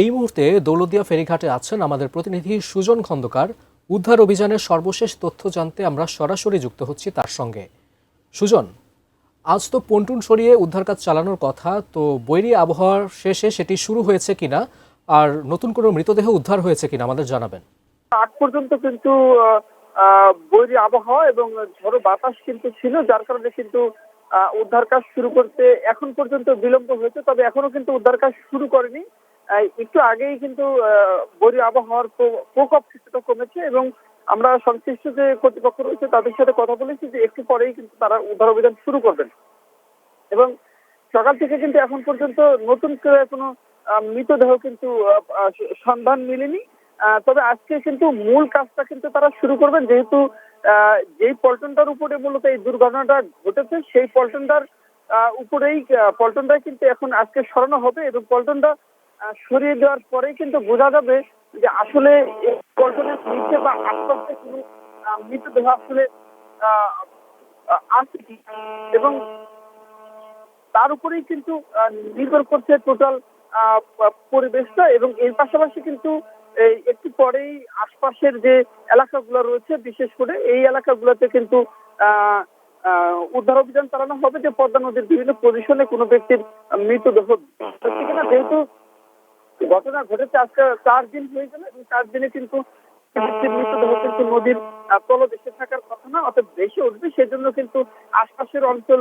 এই মুহূর্তে দৌলতদিয়া ফেরিঘাটে আছেন আমাদের প্রতিনিধি সুজন খন্দকার। উদ্ধার অভিযানের সর্বশেষ তথ্য জানতে আমরা সরাসরি যুক্ত হচ্ছি তার সঙ্গে। সুজন, আজ তো পন্টুন সরিয়ে উদ্ধার কাজ চালানোর কথা, তো বৈরী আবহাওয়ার শেষে সেটি শুরু হয়েছে কিনা আর নতুন কোনো মৃতদেহ উদ্ধার হয়েছে কিনা আমাদের জানাবেন। আগ পর্যন্ত কিন্তু বৈরী আবহাওয়া এবং ঝড়ো বাতাস কিন্তু ছিল, যার কারণে কিন্তু উদ্ধার কাজ শুরু করতে এখন পর্যন্ত বিলম্ব হয়েছে। তবে এখনো কিন্তু উদ্ধার কাজ শুরু করেনি। একটু আগেই কিন্তু বৈরী আবহাওয়ার প্রকোপ কিছুটা কমেছে এবং আমরা সংশ্লিষ্ট যে কর্তৃপক্ষ রয়েছে তাদের সাথে কথা বলেছি যে একটু পরেই কিন্তু তারা উদ্ধার অভিযান শুরু করবেন। এবং সকাল থেকে কিন্তু এখন পর্যন্ত নতুন করে কোনো মৃতদেহ কিন্তু সন্ধান মিলেনি। তবে আজকে কিন্তু মূল কাজটা কিন্তু তারা শুরু করবেন, যেহেতু যেই পল্টনটার উপরে মূলত এই দুর্ঘটনাটা ঘটেছে সেই পল্টনটার উপরেই পল্টনটাই কিন্তু এখন আজকে সরানো হবে এবং পল্টনটা সরিয়ে দেওয়ার পরেই কিন্তু বোঝা যাবে যে আসলে এই পল্টনের নিচে বা আশপাশে কোনো মৃতদেহ আসলে আছে কি, এবং তার উপরেই কিন্তু নির্ভর করছে টোটাল পরিবেশটা। এবং এর পাশাপাশি কিন্তু একটু পরেই আশপাশের যে এলাকাগুলো রয়েছে, বিশেষ করে এই এলাকাগুলোতে কিন্তু উদ্ধার অভিযান চালানো হবে যে পদ্মা নদীর বিভিন্ন পজিশনে কোনো ব্যক্তির মৃতদেহ হচ্ছে কিনা। যেহেতু ঘটনা ঘটেছে আজকে 4 দিন হয়ে গেল এবং 4 দিনে কিন্তু ব্যক্তির মৃতদেহ কিন্তু নদীর তলদেশে থাকার কথা না, অর্থাৎ ভেসে উঠবে। সেজন্য কিন্তু আশপাশের অঞ্চল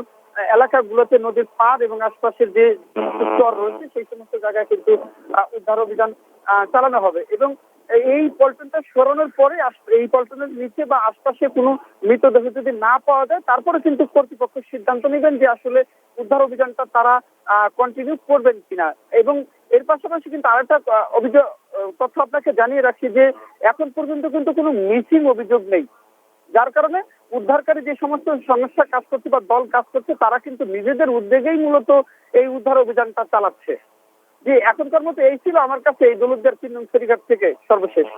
এলাকাগুলোতে নদীর পাড় এবং আশপাশের যে চর রয়েছে সেই সমস্ত জায়গায় কিন্তু উদ্ধার অভিযান চালানো হবে। এবং এই পল্টনটা সরানোর পরে এই পল্টনের নিচে বা আশপাশে কোনো মৃতদেহ যদি না পাওয়া যায়, তারপরে কিন্তু কর্তৃপক্ষ সিদ্ধান্ত নেবেন যে আসলে উদ্ধার অভিযানটা তারা কন্টিনিউ করবেন কিনা। এবং এর পাশাপাশি কিন্তু আরেকটা তথ্য আপনাকে জানিয়ে রাখি যে এখন পর্যন্ত কিন্তু কোনো মিসিং অভিযোগ নেই, যার কারণে উদ্ধারকারী যে সমস্ত সংস্থা কাজ করছে বা দল কাজ করছে তারা কিন্তু নিজেদের উদ্যোগেই মূলত এই উদ্ধার অভিযানটা চালাচ্ছে। যে এখনকার মতো এই ছিল আমার কাছে এই দৌলতদিয়ার 3 নং ফেরিঘাট থেকে সর্বশেষ।